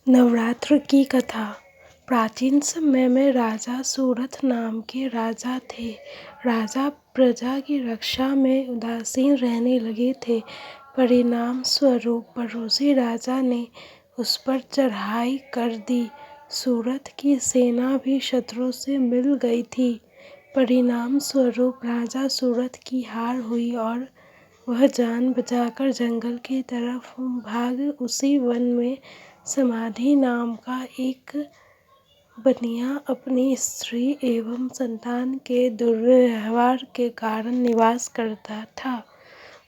नवरात्र की कथा। प्राचीन समय में राजा सूरथ नाम के राजा थे। राजा प्रजा की रक्षा में उदासीन रहने लगे थे। परिणाम स्वरूप पड़ोसी राजा ने उस पर चढ़ाई कर दी। सूरथ की सेना भी शत्रु से मिल गई थी। परिणाम स्वरूप राजा सूरथ की हार हुई और वह जान बचाकर जंगल की तरफ भाग उसी वन में समाधि नाम का एक बनिया अपनी स्त्री एवं संतान के दुर्व्यवहार के कारण निवास करता था।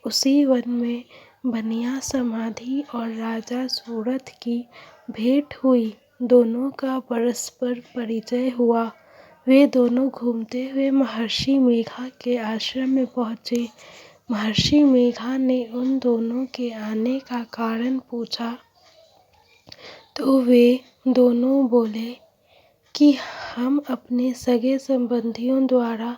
उसी वन में बनिया समाधि और राजा सूरथ की भेंट हुई। दोनों का परस्पर परिचय हुआ। वे दोनों घूमते हुए महर्षि मेघा के आश्रम में पहुँचे। महर्षि मेघा ने उन दोनों के आने का कारण पूछा तो वे दोनों बोले कि हम अपने सगे संबंधियों द्वारा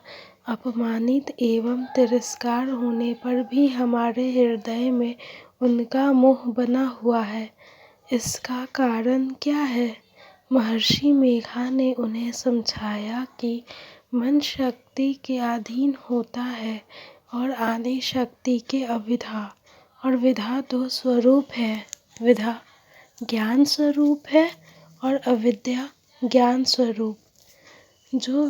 अपमानित एवं तिरस्कार होने पर भी हमारे हृदय में उनका मोह बना हुआ है। इसका कारण क्या है? महर्षि मेघा ने उन्हें समझाया कि मन शक्ति के अधीन होता है और आदि शक्ति के अविद्या, और विद्या दो स्वरूप है। विद्या ज्ञान स्वरूप है और अविद्या ज्ञान स्वरूप। जो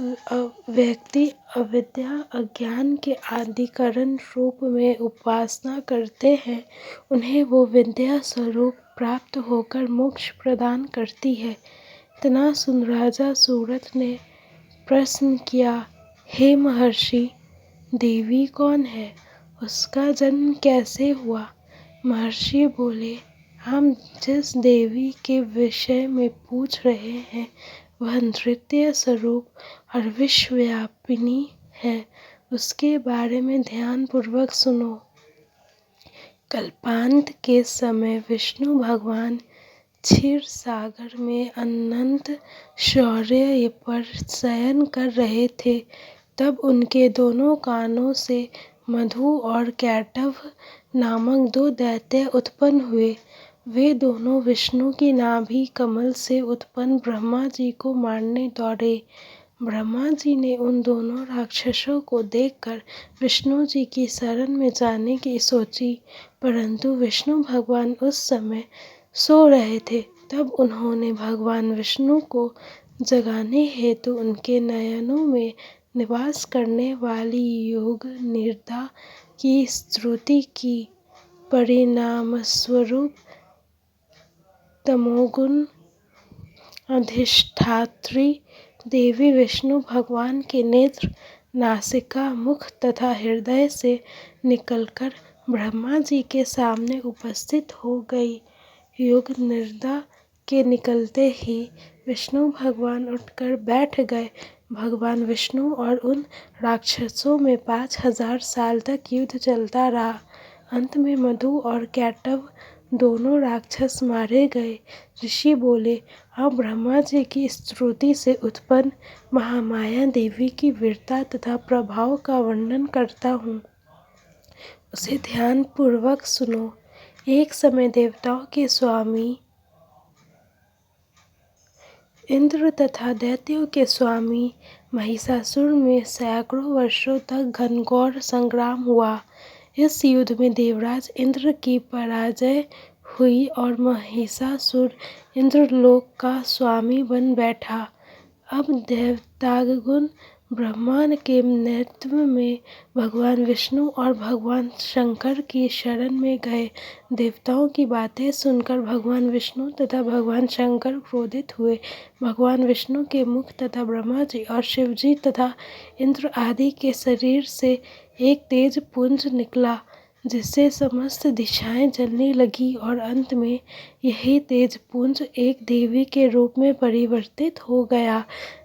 व्यक्ति अविद्या अज्ञान के आदिकरण रूप में उपासना करते हैं, उन्हें वो विद्या स्वरूप प्राप्त होकर मोक्ष प्रदान करती है। इतना सुन राजा सूरथ ने प्रश्न किया, हे महर्षि, देवी कौन है? उसका जन्म कैसे हुआ? महर्षि बोले, हम जिस देवी के विषय में पूछ रहे हैं वह नृत्य स्वरूप और विश्वव्यापिनी है। उसके बारे में ध्यान पूर्वक सुनो। कल्पांत के समय विष्णु भगवान क्षीर सागर में अनंत शौर्य पर शयन कर रहे थे। तब उनके दोनों कानों से मधु और कैटभ नामक दो दैत्य उत्पन्न हुए। वे दोनों विष्णु की नाभि कमल से उत्पन्न ब्रह्मा जी को मारने दौड़े। ब्रह्मा जी ने उन दोनों राक्षसों को देखकर विष्णु जी की शरण में जाने की सोची, परंतु विष्णु भगवान उस समय सो रहे थे। तब उन्होंने भगवान विष्णु को जगाने हेतु उनके नयनों में निवास करने वाली योग निद्रा की स्तुति की। परिणामस्वरूप तमोगुण अधिष्ठात्री देवी विष्णु भगवान के नेत्र, नासिका, मुख तथा हृदय से निकलकर ब्रह्मा जी के सामने उपस्थित हो गई। योग निद्रा के निकलते ही विष्णु भगवान उठकर बैठ गए। भगवान विष्णु और उन राक्षसों में 5000 साल तक युद्ध चलता रहा। अंत में मधु और कैटभ दोनों राक्षस मारे गए। ऋषि बोले, अब ब्रह्मा जी की स्तुति से उत्पन्न महामाया देवी की वीरता तथा प्रभाव का वर्णन करता हूँ, उसे ध्यान पूर्वक सुनो। एक समय देवताओं के स्वामी इंद्र तथा दैत्यों के स्वामी महिषासुर में सैकड़ों वर्षों तक घनघोर संग्राम हुआ। इस युद्ध में देवराज इंद्र की पराजय हुई और महिषासुर इंद्रलोक का स्वामी बन बैठा। अब दैत्यागण ब्रह्मा के नेतृत्व में भगवान विष्णु और भगवान शंकर की शरण में गए। देवताओं की बातें सुनकर भगवान विष्णु तथा भगवान शंकर क्रोधित हुए। भगवान विष्णु के मुख तथा ब्रह्मा जी और शिव जी तथा इंद्र आदि के शरीर से एक तेज पुंज निकला, जिससे समस्त दिशाएं जलने लगी और अंत में यही तेज पुंज एक देवी के रूप में परिवर्तित हो गया।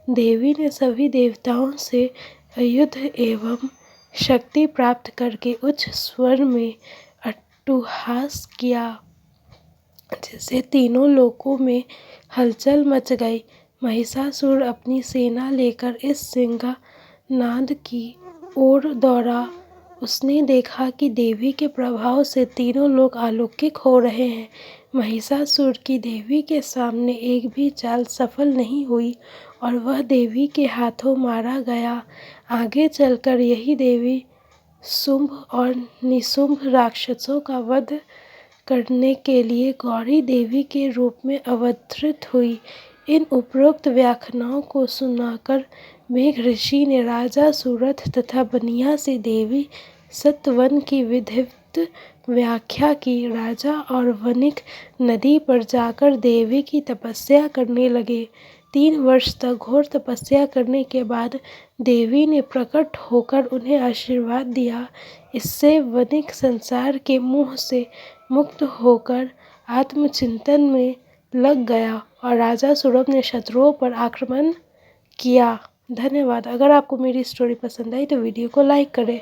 देवी ने सभी देवताओं से युद्ध एवं शक्ति प्राप्त करके उच्च स्वर में अट्टहास किया, जिससे तीनों लोकों में हलचल मच गई। महिषासुर अपनी सेना लेकर इस सिंहनाद की ओर दौड़ा। उसने देखा कि देवी के प्रभाव से तीनों लोग अलौकिक हो रहे हैं। महिषासुर की देवी के सामने एक भी चाल सफल नहीं हुई और वह देवी के हाथों मारा गया। आगे चलकर यही देवी शुंभ और निशुंभ राक्षसों का वध करने के लिए गौरी देवी के रूप में अवतरित हुई। इन उपरोक्त व्याख्यानों को सुनाकर मेघ ऋषि ने राजा सूरथ तथा बनिया से देवी सतवन की विधिवत व्याख्या की। राजा और वणिक नदी पर जाकर देवी की तपस्या करने लगे। 3 वर्ष तक घोर तपस्या करने के बाद देवी ने प्रकट होकर उन्हें आशीर्वाद दिया। इससे वणिक संसार के मोह से मुक्त होकर आत्मचिंतन में लग गया और राजा सूरथ ने शत्रुओं पर आक्रमण किया। धन्यवाद। अगर आपको मेरी स्टोरी पसंद आई तो वीडियो को लाइक करें।